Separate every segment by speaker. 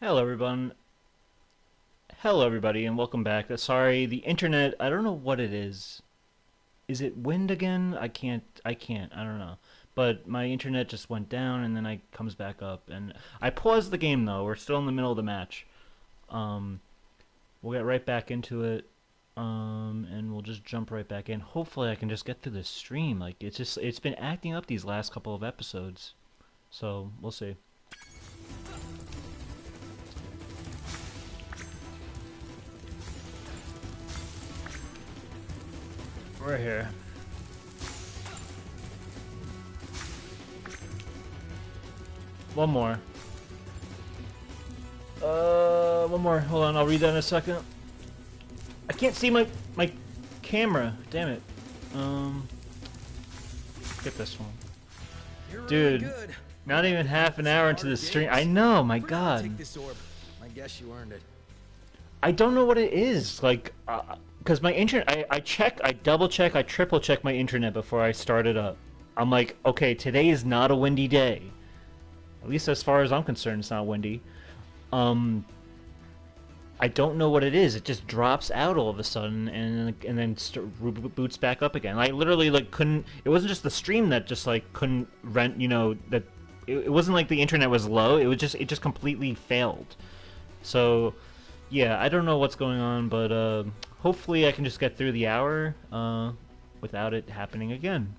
Speaker 1: Hello everyone. Hello everybody and welcome back. Sorry, the internet, I don't know what it is. Is it wind again? I don't know. But my internet just went down and then it comes back up and I paused the game though. We're still in the middle of the match. Um we'll get right back into it. And we'll just jump right back in. Hopefully I can just get through this stream. Like it's been acting up these last couple of episodes. So, we'll see. We're here. One more. One more. Hold on, I'll read that in a second. I can't see my camera. Damn it. Get this one. Dude, really not even half an hour into the stream. I know, my God. Take this orb. I guess you earned it. I don't know what it is. Like, because my internet, I double check, I triple check my internet before I start it up. I'm like, okay, today is not a windy day. At least as far as I'm concerned, it's not windy. I don't know what it is. It just drops out all of a sudden and then boots back up again. I literally like couldn't. It wasn't just the stream that just like couldn't rent. You know that it wasn't like the internet was low. It just completely failed. So yeah, I don't know what's going on, but hopefully I can just get through the hour without it happening again.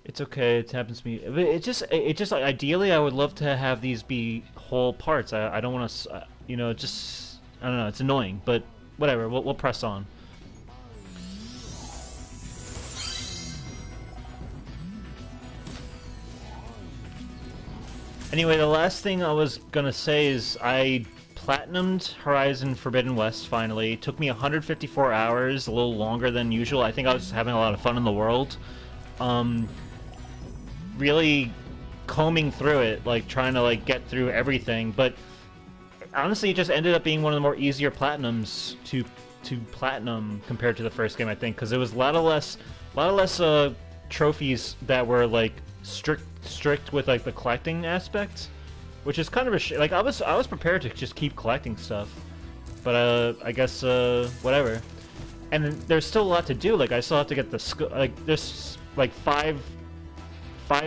Speaker 1: It's okay. It happens to me. It just like, ideally I would love to have these be whole parts. I don't want to, you know, just I don't know. It's annoying, but whatever. We'll press on. Anyway, the last thing I was gonna say is I platinumed Horizon Forbidden West finally. It took me 154 hours, a little longer than usual. I think I was having a lot of fun in the world. Really combing through it, like trying to like get through everything, but honestly it just ended up being one of the more easier platinums to platinum compared to the first game, I think, because it was a lot of less trophies that were like strict with like the collecting aspect, which is kind of a like I was prepared to just keep collecting stuff, but I guess whatever. And then there's still a lot to do. Like I still have to get the like there's like five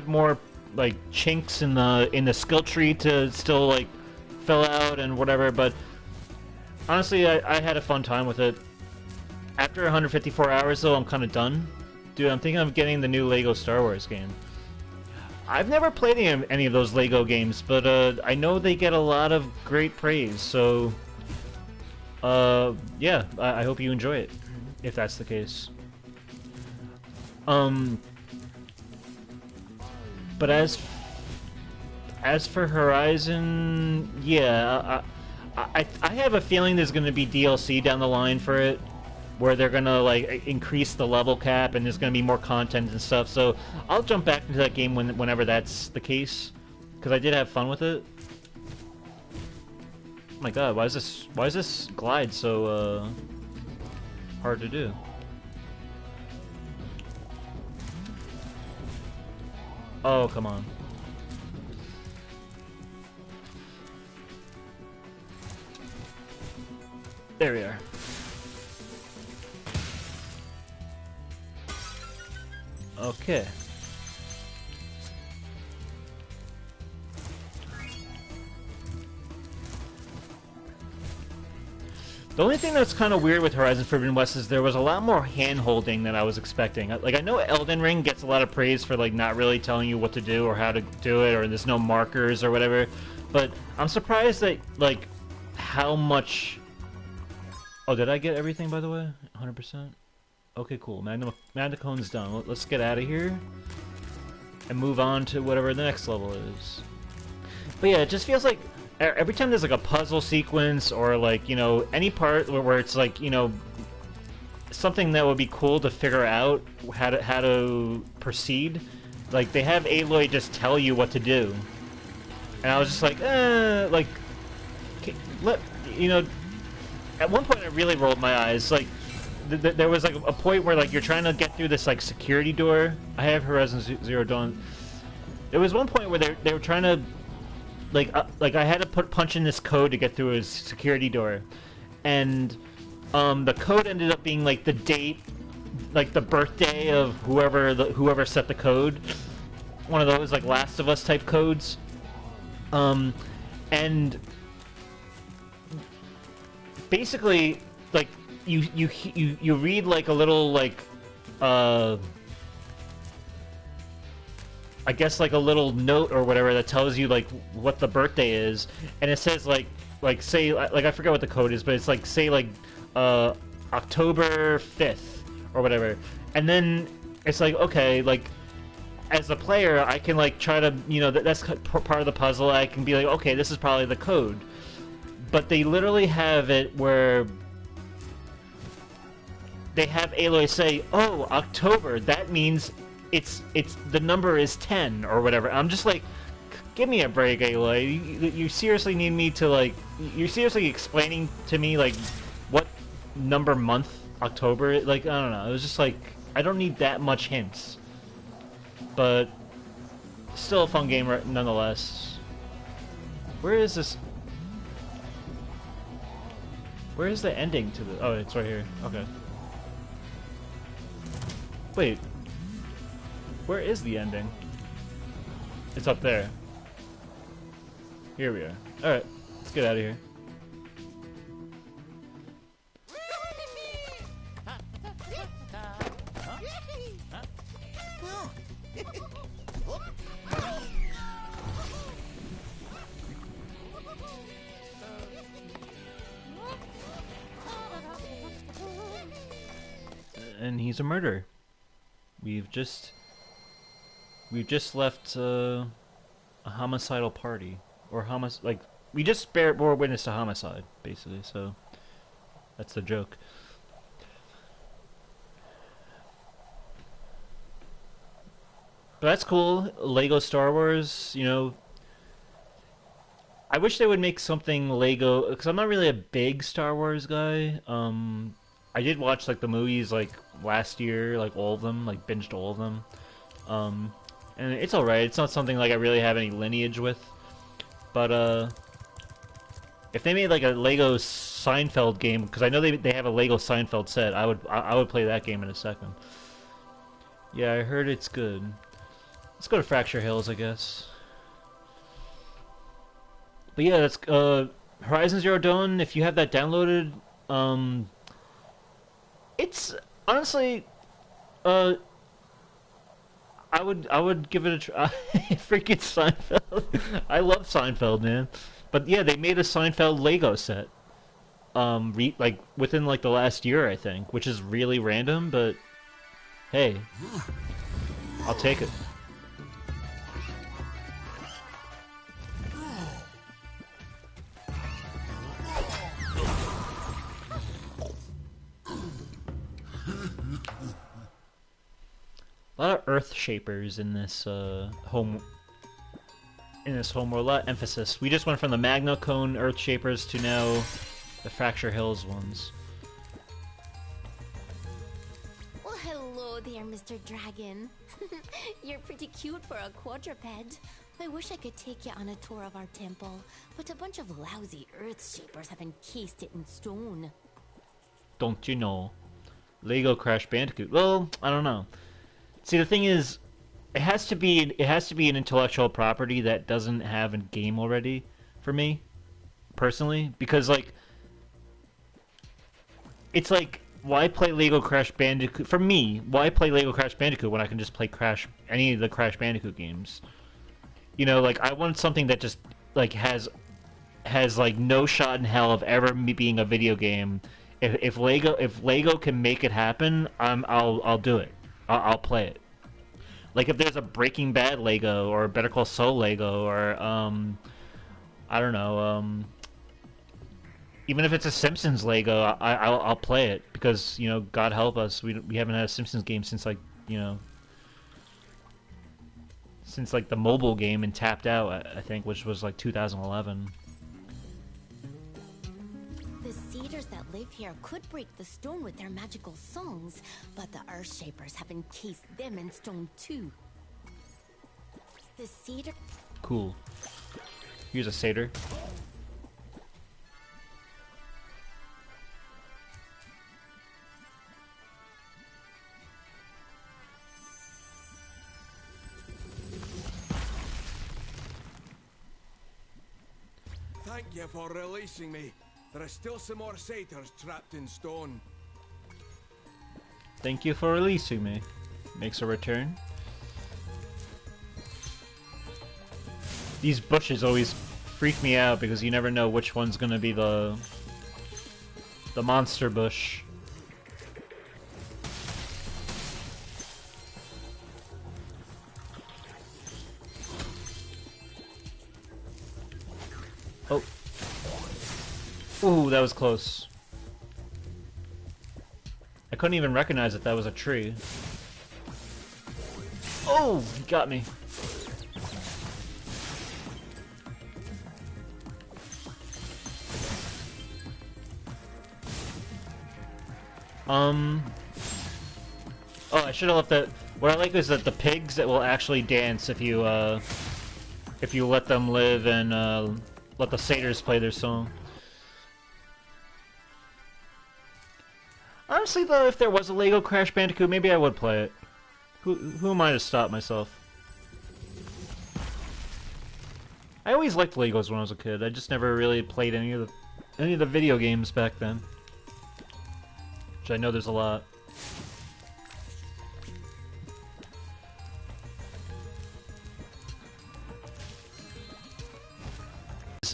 Speaker 1: more like chinks in the skill tree to still like fill out and whatever, but honestly I had a fun time with it. After 154 hours though, I'm kind of done. Dude, I'm thinking of getting the new Lego Star Wars game. I've never played any of those Lego games, but I know they get a lot of great praise, so yeah, I hope you enjoy it, if that's the case. But as for Horizon, yeah, I have a feeling there's going to be DLC down the line for it, where they're going to like increase the level cap and there's going to be more content and stuff. So I'll jump back into that game whenever that's the case, because I did have fun with it. Oh my God, why is this glide so hard to do? Oh, come on. There we are. Okay. The only thing that's kind of weird with Horizon Forbidden West is there was a lot more hand-holding than I was expecting. Like, I know Elden Ring gets a lot of praise for, like, not really telling you what to do or how to do it, or there's no markers or whatever, but I'm surprised that, like, how much... Oh, did I get everything, by the way? 100%? Okay, cool. Magna Cone's done. Let's get out of here and move on to whatever the next level is. But yeah, it just feels like every time there's like a puzzle sequence or like, you know, any part where it's like, you know, something that would be cool to figure out how to proceed, like they have Aloy just tell you what to do. And I was just like, you know, at one point I really rolled my eyes. Like there was like a point where like you're trying to get through this like security door. I have Horizon Zero Dawn. There was one point where they were trying to like I had to punch in this code to get through his security door, and the code ended up being like the date, like the birthday of whoever set the code, one of those like Last of Us type codes, and basically like you read like a little like I guess like a little note or whatever that tells you like what the birthday is, and it says like say like I forget what the code is, but it's like say like October 5th or whatever, and then it's like okay, like as a player I can like try to, you know, that's part of the puzzle. I can be like, okay, this is probably the code, but they literally have it where they have Aloy say, oh, October, that means it's the number is 10 or whatever. I'm just like, give me a break, Aloy. You seriously need me to like, you're seriously explaining to me like what number month October, like I don't know. It was just like, I don't need that much hints, but still a fun game nonetheless. Where is this? Where is the ending to the? Oh, it's right here. Okay. Wait. Where is the ending? It's up there. Here we are. Alright, let's get out of here. And he's a murderer. We've just left a homicidal party, or like we just bore witness to homicide, basically. So that's the joke. But that's cool. Lego Star Wars, you know. I wish they would make something Lego, because I'm not really a big Star Wars guy. I did watch like the movies like last year, like all of them, like binged all of them. And it's alright. It's not something like I really have any lineage with. But if they made like a Lego Seinfeld game, because I know they have a Lego Seinfeld set, I would play that game in a second. Yeah, I heard it's good. Let's go to Fracture Hills, I guess. But yeah, that's Horizon Zero Dawn. If you have that downloaded, it's honestly, I would give it a try. Freaking Seinfeld. I love Seinfeld, man. But yeah, they made a Seinfeld Lego set. Like within like the last year, I think, which is really random, but hey, I'll take it. A lot of Earth Shapers in this homeworld. A lot of emphasis. We just went from the Magna Cone Earth Shapers to now the Fracture Hills ones.
Speaker 2: Well, hello there, Mr. Dragon. You're pretty cute for a quadruped. I wish I could take you on a tour of our temple, but a bunch of lousy Earth Shapers have encased it in stone.
Speaker 1: Don't you know? Lego Crash Bandicoot. Well, I don't know. See, the thing is, it has to be an intellectual property that doesn't have a game already, for me, personally, because like, it's like, why play Lego Crash Bandicoot? For me, why play Lego Crash Bandicoot when I can just play any of the Crash Bandicoot games? You know, like I want something that just like has like no shot in hell of ever being a video game. If Lego can make it happen, I'll do it. I'll play it. Like if there's a Breaking Bad Lego or Better Call Saul Lego or I don't know, even if it's a Simpsons Lego, I'll play it because, you know, God help us, we haven't had a Simpsons game since like, you know, since like the mobile game and Tapped Out, I think, which was like 2011.
Speaker 2: The cedars that live here could break the stone with their magical songs, but the Earth Shapers have encased them in stone too. The cedar...
Speaker 1: Cool. Use a satyr.
Speaker 3: Thank you for releasing me. There are still some more satyrs trapped in stone.
Speaker 1: Thank you for releasing me. Makes a return. These bushes always freak me out because you never know which one's gonna be the monster bush. Oh. Ooh, that was close. I couldn't even recognize that was a tree. Oh, he got me. Oh, I should have left that. What I like is that the pigs that will actually dance if you let them live and let the satyrs play their song. Honestly, though, if there was a Lego Crash Bandicoot, maybe I would play it. Who am I to stop myself? I always liked Legos when I was a kid. I just never really played any of the video games back then. Which I know there's a lot.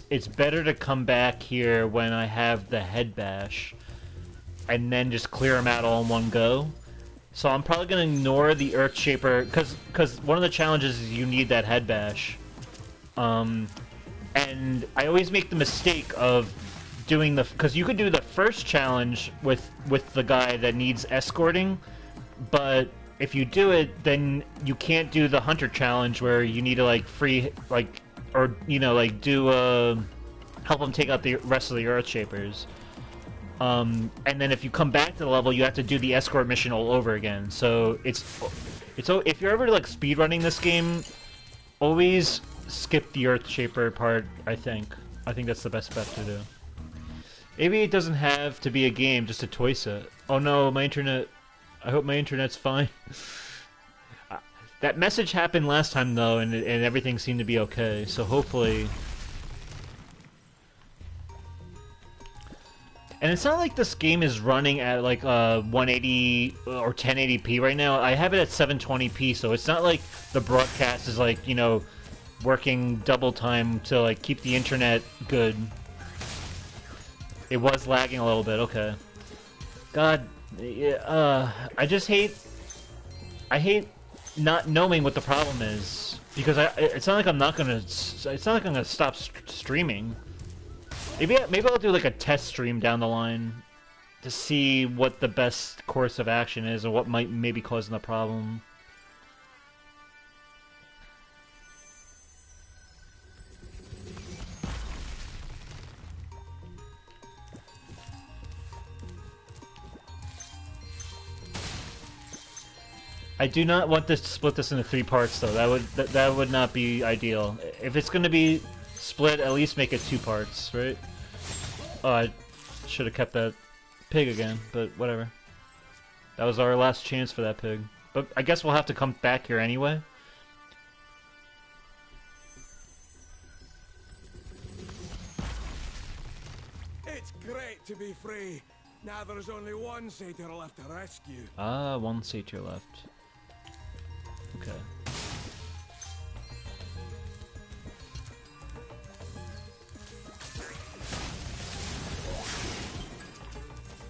Speaker 1: It's better to come back here when I have the head bash and then just clear them out all in one go. So I'm probably going to ignore the Earth Shaper because one of the challenges is you need that head bash. And I always make the mistake of doing because you could do the first challenge with the guy that needs escorting, but if you do it, then you can't do the hunter challenge where you need to like do help him take out the rest of the Earth Shapers. And then if you come back to the level, you have to do the escort mission all over again. So if you're ever like speedrunning this game, always skip the Earth Shaper part. I think that's the best bet to do. Maybe it doesn't have to be a game, just a toy set. Oh no, my internet. I hope my internet's fine. That message happened last time though, and everything seemed to be okay. So hopefully. And it's not like this game is running at like 180 or 1080p right now. I have it at 720p, so it's not like the broadcast is like, you know, working double time to like keep the internet good. It was lagging a little bit, okay. God, I just hate not knowing what the problem is because it's not like I'm gonna stop streaming. Maybe I'll do like a test stream down the line to see what the best course of action is or what might maybe causing the problem. I do not want to split this into 3 parts though. That would not be ideal. If it's going to be split, at least make it 2 parts, right? Oh, I should have kept that pig again, but whatever. That was our last chance for that pig. But I guess we'll have to come back here anyway.
Speaker 3: It's great to be free. Now there's only one satyr left to rescue.
Speaker 1: Ah, one satyr left. Okay.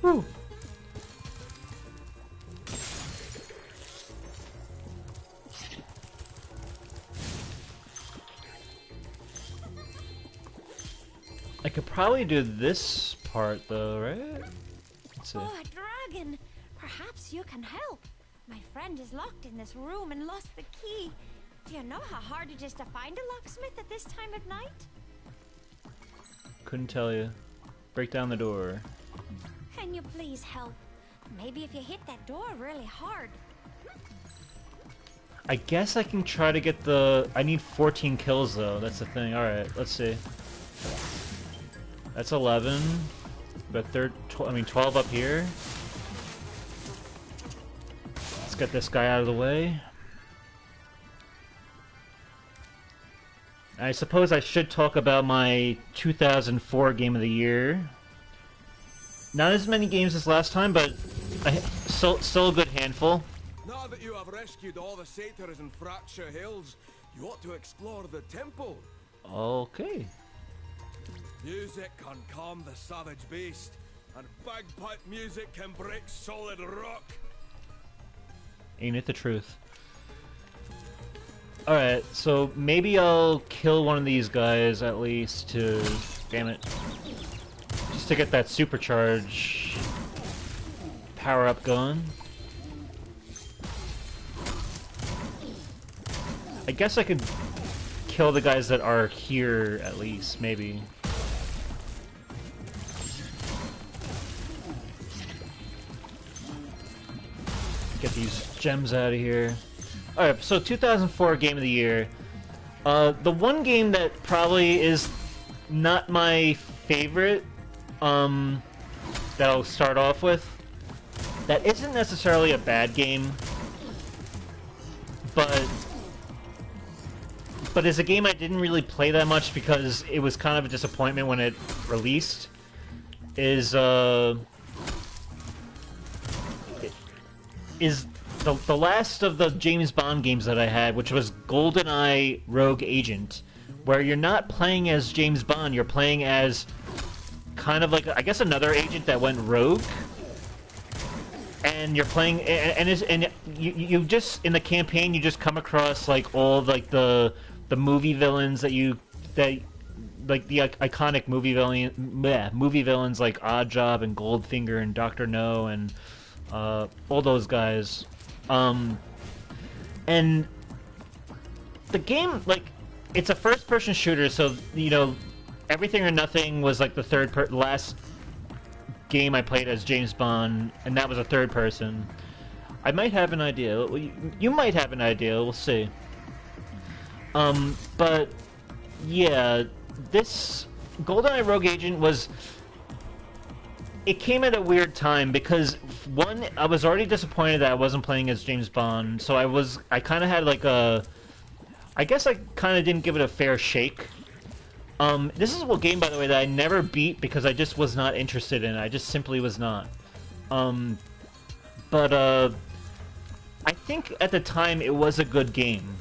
Speaker 1: Woo! I could probably do this part though, right? Let's see.
Speaker 4: Oh, a dragon! Perhaps you can help. My friend is locked in this room and lost the key. Do you know how hard it is to find a locksmith at this time of night?
Speaker 1: Couldn't tell you. Break down the door.
Speaker 4: Can you please help? Maybe if you hit that door really hard.
Speaker 1: I guess I can try to get the... I need 14 kills, though. That's the thing. Alright, let's see. That's 11. But 12 up here. Let's get this guy out of the way. I suppose I should talk about my 2004 Game of the Year. Not as many games as last time, but still a good handful.
Speaker 3: Now that you have rescued all the satyrs in Fracture Hills, you ought to explore the temple.
Speaker 1: Okay.
Speaker 3: Music can calm the savage beast, and bagpipe music can break solid rock.
Speaker 1: Ain't it the truth? Alright, so maybe I'll kill one of these guys at least to... Damn it. Just to get that supercharge power up going. I guess I could kill the guys that are here at least, maybe. Get these gems out of here. Alright, so 2004 Game of the Year. The one game that probably is not my favorite, that I'll start off with, that isn't necessarily a bad game, but is a game I didn't really play that much because it was kind of a disappointment when it released, is the last of the James Bond games that I had, which was GoldenEye Rogue Agent, where you're not playing as James Bond, you're playing as kind of like, I guess, another agent that went rogue. And you're playing, and you just, in the campaign, you just come across like all like the movie villains like the iconic movie villains like Oddjob and Goldfinger and Dr. No and all those guys. And the game, like, it's a first-person shooter, so, you know, Everything or Nothing was like the last game I played as James Bond, and that was a third person. I might have an idea. You might have an idea. We'll see. But yeah, this GoldenEye Rogue Agent was... It came at a weird time because, one, I was already disappointed that I wasn't playing as James Bond, so I kind of had like a... I guess I kind of didn't give it a fair shake. This is a game, by the way, that I never beat because I just was not interested in it. I just simply was not. But I think at the time it was a good game.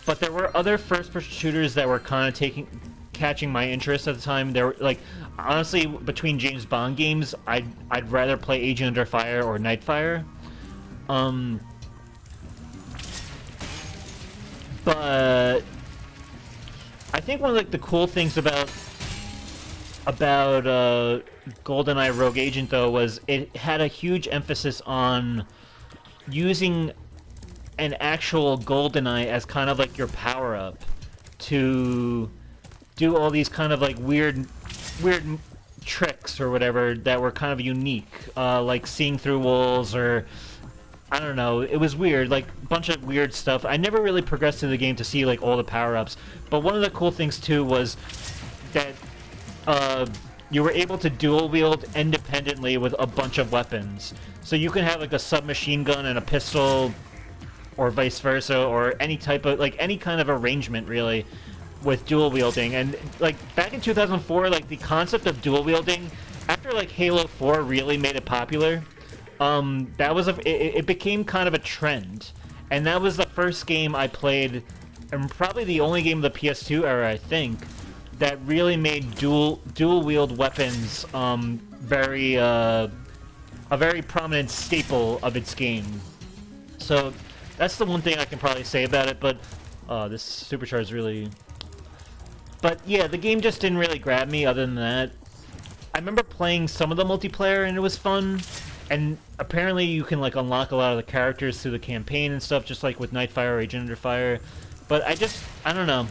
Speaker 1: But there were other first-person shooters that were kind of catching my interest at the time. There were, like, honestly, between James Bond games, I'd rather play Agent Under Fire or Nightfire. But I think one of like the cool things about GoldenEye Rogue Agent, though, was it had a huge emphasis on using an actual GoldenEye as kind of like your power-up to do all these kind of like weird tricks or whatever that were kind of unique, like seeing through walls, or I don't know, it was weird, like a bunch of weird stuff. I never really progressed through the game to see like all the power-ups, but one of the cool things too was that you were able to dual wield independently with a bunch of weapons. So you can have like a submachine gun and a pistol, or vice versa, or any type of, like, any kind of arrangement really with dual wielding. And like back in 2004, like the concept of dual wielding, after like Halo 4 really made it popular, that was it became kind of a trend. And that was the first game I played, and probably the only game of the PS2 era, I think, that really made dual wield weapons a very prominent staple of its game. So that's the one thing I can probably say about it, but this supercharge really... But yeah, the game just didn't really grab me other than that. I remember playing some of the multiplayer and it was fun, and apparently you can like unlock a lot of the characters through the campaign and stuff, just like with Nightfire or Agent Under Fire. But I don't know.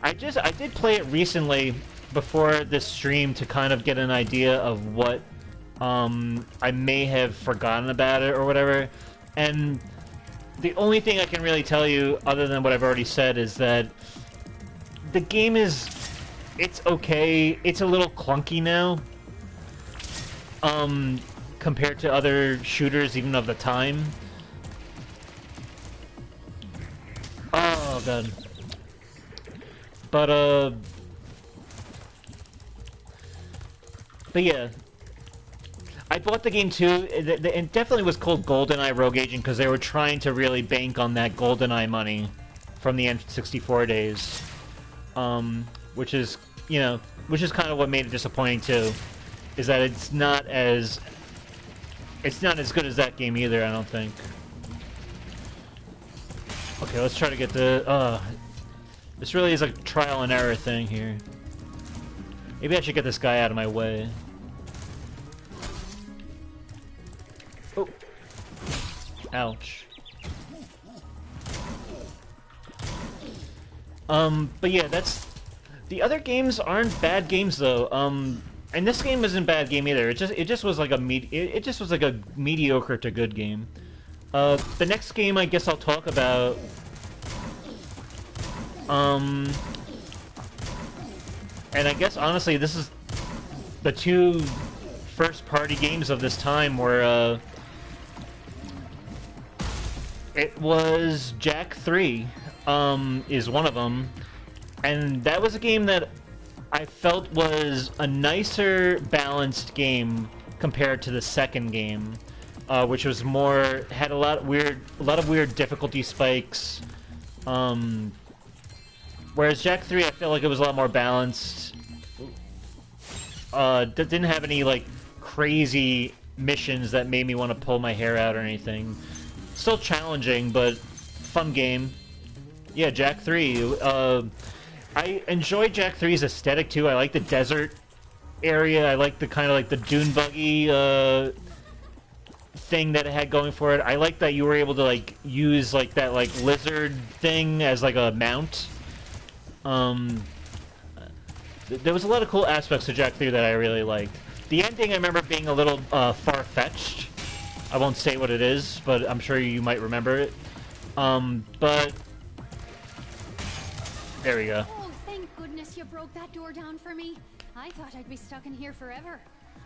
Speaker 1: I did play it recently before this stream to kind of get an idea of what I may have forgotten about it or whatever. And the only thing I can really tell you, other than what I've already said, is that the game is... It's okay. It's a little clunky now. Compared to other shooters, even of the time. Oh, God. But yeah. I bought the game too. It definitely was called GoldenEye Rogue Agent because they were trying to really bank on that GoldenEye money from the N64 days. Which is, you know, which is kind of what made it disappointing too, is that it's not as good as that game either, I don't think. Okay, let's try to get the, this really is a trial and error thing here. Maybe I should get this guy out of my way. Oh. Ouch. But yeah, that's... The other games aren't bad games though. And this game isn't a bad game either. It just was like a mediocre to good game. The next game I guess I'll talk about. And I guess honestly, this is the two first-party games of this time where it was Jak 3 is one of them, and that was a game that I felt was a nicer balanced game compared to the second game, which was more had a lot of weird difficulty spikes. Whereas Jak 3, I felt like it was a lot more balanced. Didn't have any like crazy missions that made me want to pull my hair out or anything. Still challenging, but fun game. Yeah, Jak 3. I enjoyed Jak 3's aesthetic too. I like the desert area. I like the kind of like the dune buggy thing that it had going for it. I like that you were able to like use like that like lizard thing as like a mount. There was a lot of cool aspects to Jak 3 that I really liked. The ending I remember being a little far-fetched. I won't say what it is, but I'm sure you might remember it. But there we go.
Speaker 5: Oh, thank goodness you broke that door down for me. I thought I'd be stuck in here forever.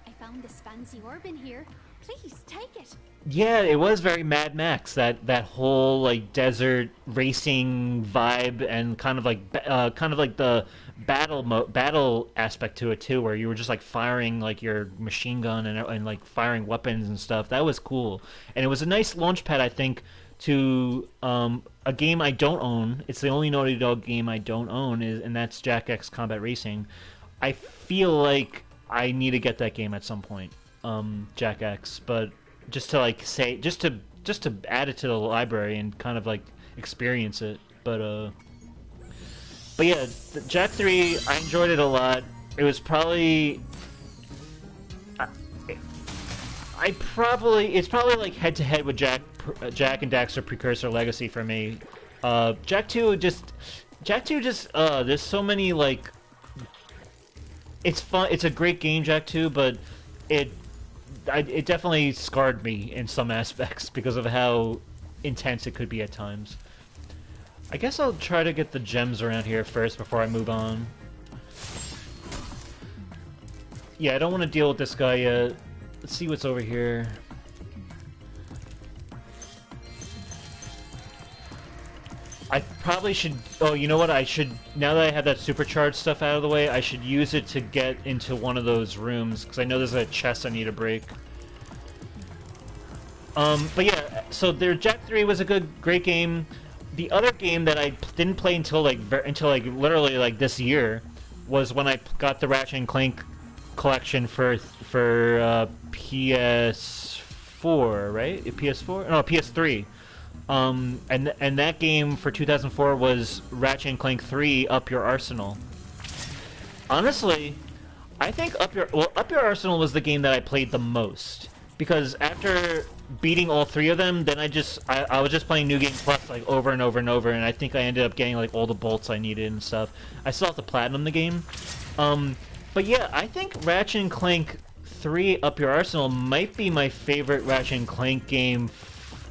Speaker 5: I found this fancy orb in here. Please, take it.
Speaker 1: Yeah, it was very Mad Max, that whole like desert racing vibe, and kind of like the battle aspect to it too, where you were just like firing like your machine gun and like firing weapons and stuff. That was cool, and it was a nice launchpad, I think, to a game I don't own. It's the only Naughty Dog game I don't own, and that's Jak X Combat Racing. I feel like I need to get that game at some point, Jak X, but just to like say, just to add it to the library and kind of like experience it. But yeah, Jak 3, I enjoyed it a lot. It was probably it's probably like head to head with Jak and Daxter Precursor Legacy for me. Jak 2 just there's so many like, it's fun. It's a great game, Jak 2, but it definitely scarred me in some aspects because of how intense it could be at times. I guess I'll try to get the gems around here first before I move on. Yeah, I don't want to deal with this guy yet. Let's see what's over here. I probably should... Oh, you know what? I should... Now that I have that supercharged stuff out of the way, I should use it to get into one of those rooms, because I know there's a chest I need to break. But yeah, so Jak 3 was a great game. The other game that I didn't play until literally like this year was when I got the Ratchet and Clank collection for PS4, right? PS4? No, PS3. And that game for 2004 was Ratchet and Clank 3: Up Your Arsenal. Honestly, I think Up Your Arsenal was the game that I played the most, because after beating all three of them, then I was just playing New Game Plus like over and over and over, and I think I ended up getting like all the bolts I needed and stuff. I still have to platinum the game. But yeah, I think Ratchet and Clank 3: Up Your Arsenal might be my favorite Ratchet and Clank game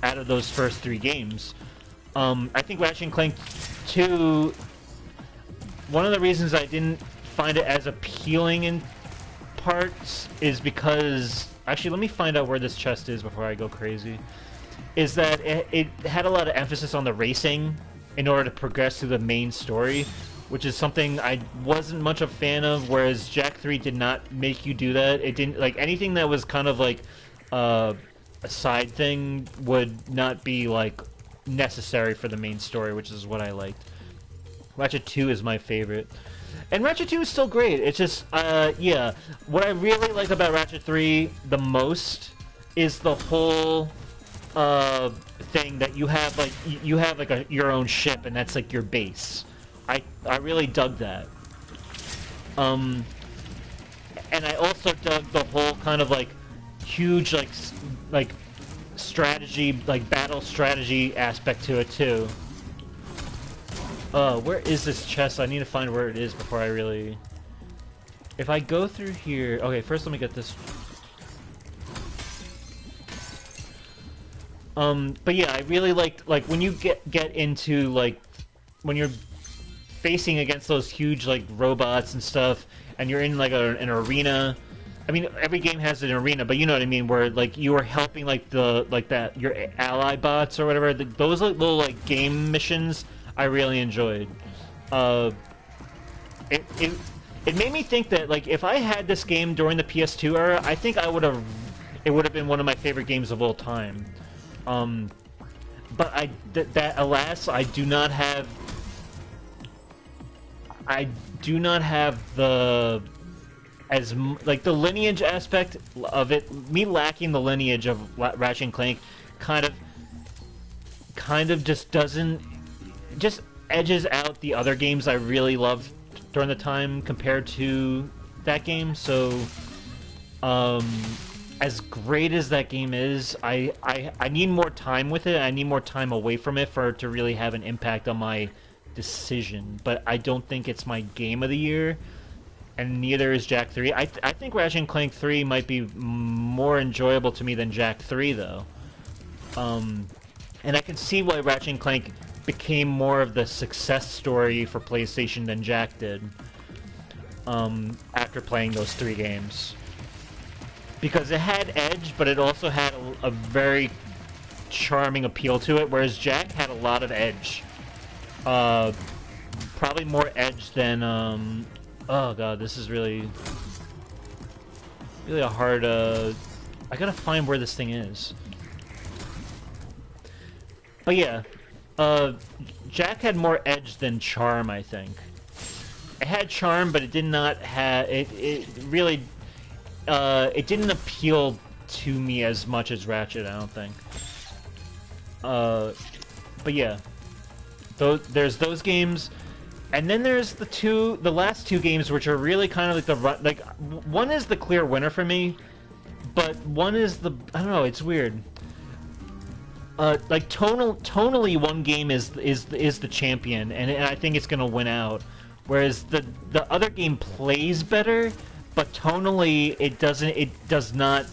Speaker 1: out of those first 3 games. I think Ratchet and Clank 2, one of the reasons I didn't find it as appealing in parts is because... Actually, let me find out where this chest is before I go crazy. Is that it had a lot of emphasis on the racing in order to progress through the main story, which is something I wasn't much a fan of, whereas Jak 3 did not make you do that. It didn't... Like, anything that was kind of like a side thing would not be, like, necessary for the main story, which is what I liked. Ratchet 2 is my favorite. And Ratchet 2 is still great. It's just, yeah. What I really like about Ratchet 3 the most is the whole thing that you have, like, your own ship, and that's, like, your base. I really dug that. And I also dug the whole kind of, like, huge, like strategy, like, battle strategy aspect to it, too. Where is this chest? I need to find where it is before I really... If I go through here... Okay, first let me get this... But yeah, I really liked, like, when you get into, like, when you're facing against those huge, like, robots and stuff, and you're in, like, an arena... I mean, every game has an arena, but you know what I mean, where, like, you are helping, like, your ally bots or whatever. Those little, like, game missions... I really enjoyed. It made me think that, like, if I had this game during the PS2 era, I think it would have been one of my favorite games of all time. But alas, I do not have the like the lineage aspect of it. Me lacking the lineage of Ratchet and Clank kind of just doesn't. Just edges out the other games I really loved during the time compared to that game. So, as great as that game is, I need more time with it. I need more time away from it for it to really have an impact on my decision. But I don't think it's my game of the year, and neither is Jak 3. I think Ratchet and Clank 3 might be more enjoyable to me than Jak 3, though. And I can see why Ratchet and Clank became more of the success story for PlayStation than Jak did after playing those 3 games. Because it had edge, but it also had a very charming appeal to it, whereas Jak had a lot of edge. Probably more edge than, oh god, this is really a hard, I gotta find where this thing is. But yeah, Jak had more edge than charm, I think. It had charm, but it did not have... It really... it didn't appeal to me as much as Ratchet, I don't think. But yeah. There's those games, and then there's the last 2 games, which are really kind of like one is the clear winner for me, but one is the... I don't know, it's weird. Like tonally, one game is the champion, and I think it's gonna win out. Whereas the other game plays better, but tonally it does not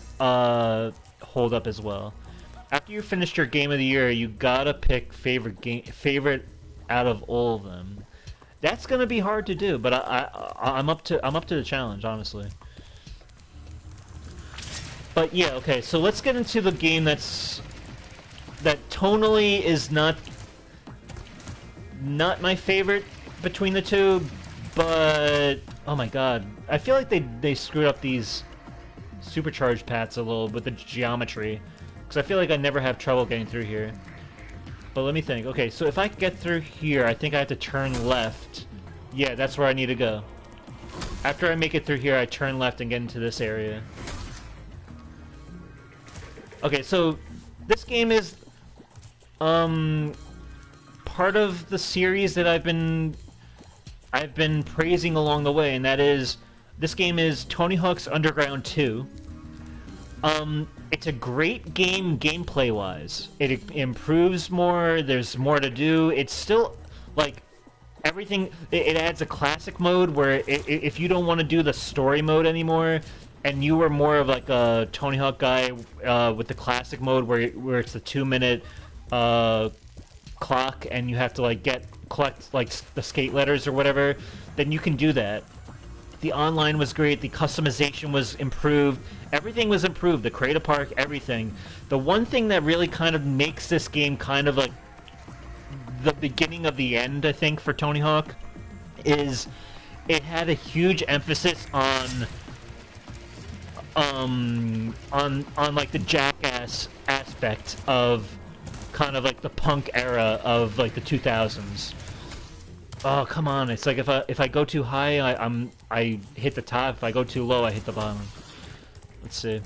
Speaker 1: hold up as well. After you finished your game of the year, you gotta pick favorite out of all of them. That's gonna be hard to do, but I'm up to the challenge, honestly. But yeah, okay. So let's get into the game that tonally is not my favorite between the 2, but oh my god, I feel like they screwed up these supercharged paths a little with the geometry, because I feel like I never have trouble getting through here. But let me think. Okay, so if I get through here, I think I have to turn left. Yeah, that's where I need to go. After I make it through here, I turn left and get into this area. Okay, so this game is part of the series that I've been praising along the way, and that is, this game is Tony Hawk's Underground 2. It's a great game gameplay-wise. It improves more, there's more to do. It's still, like, everything... It adds a classic mode where if you don't want to do the story mode anymore, and you were more of like a Tony Hawk guy with the classic mode where it's the 2 minute clock and you have to like collect like the skate letters or whatever, then you can do that. The online was great. The customization was improved. Everything was improved. The Creative Park, everything. The one thing that really kind of makes this game kind of like the beginning of the end, I think, for Tony Hawk, is it had a huge emphasis on like the jackass aspect of kind of like the punk era of like the 2000s. Oh, come on. It's like if I go too high, I hit the top. If I go too low, I hit the bottom. Let's see.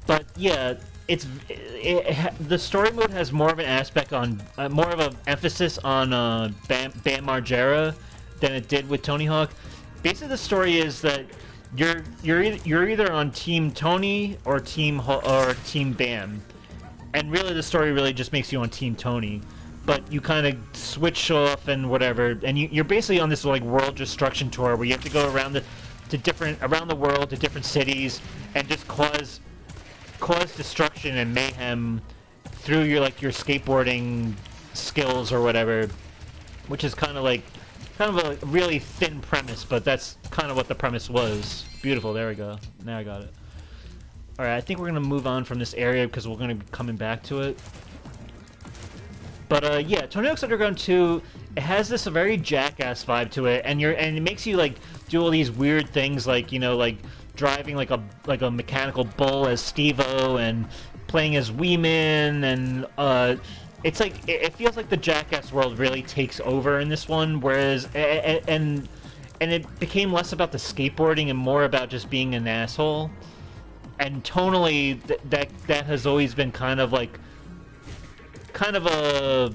Speaker 1: But yeah, the story mode has more of an aspect on more of an emphasis on Bam Margera than it did with Tony Hawk. Basically, the story is that you're either on Team Tony or Team Bam, and really the story really just makes you on Team Tony. But you kind of switch off and whatever, and you're basically on this like world destruction tour where you have to go around the world to different cities and just cause destruction and mayhem through your skateboarding skills or whatever, which is kind of a really thin premise, but that's kind of what the premise was. Beautiful. There we go. Now I got it. All right, I think we're gonna move on from this area because we're gonna be coming back to it. But yeah, Tony Hawk's Underground 2, it has this very jackass vibe to it, and it makes you like do all these weird things, like like driving like a mechanical bull as Steve-O and playing as Wee-Man, and it's like it feels like the jackass world really takes over in this one, whereas and it became less about the skateboarding and more about just being an asshole. And tonally, that has always been kind of a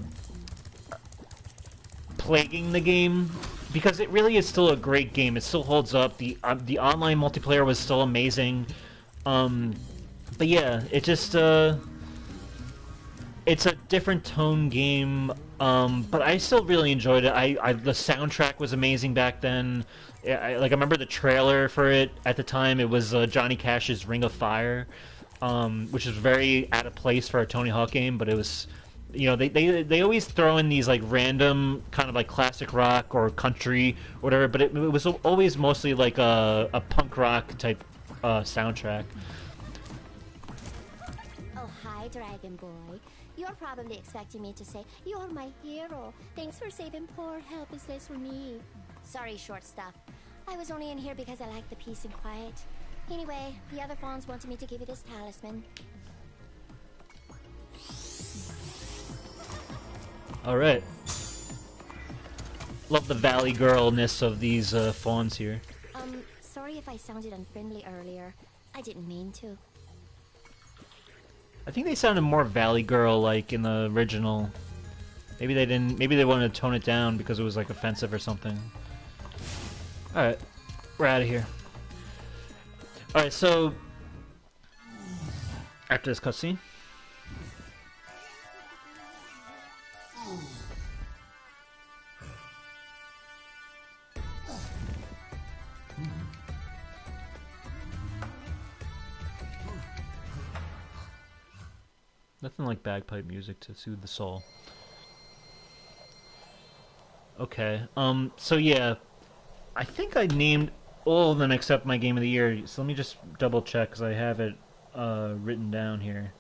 Speaker 1: plaguing the game, because it really is still a great game. It still holds up. The online multiplayer was still amazing. But yeah, it just it's a different tone game. But I still really enjoyed it. The soundtrack was amazing back then. I remember the trailer for it at the time. It was Johnny Cash's Ring of Fire, which is very out of place for a Tony Hawk game, but it was. They always throw in these like random kind of like classic rock or country or whatever, but it was always mostly like a punk rock type soundtrack.
Speaker 2: Oh, hi, Dragon Boy. You're probably expecting me to say, "You're my hero. Thanks for saving poor, helpless me." Sorry, short stuff. I was only in here because I like the peace and quiet. Anyway, the other fawns wanted me to give you this talisman.
Speaker 1: Alright. Love the Valley Girl-ness of these fawns here.
Speaker 2: Sorry if I sounded unfriendly earlier. I didn't mean to.
Speaker 1: I think they sounded more Valley Girl-like in the original. Maybe they didn't. Maybe they wanted to tone it down because it was like offensive or something. Alright. We're out of here. Alright, so after this cutscene. Nothing like bagpipe music to soothe the soul. Okay, so yeah, I think I named all of them except my Game of the Year, so let me just double check, because I have it written down here.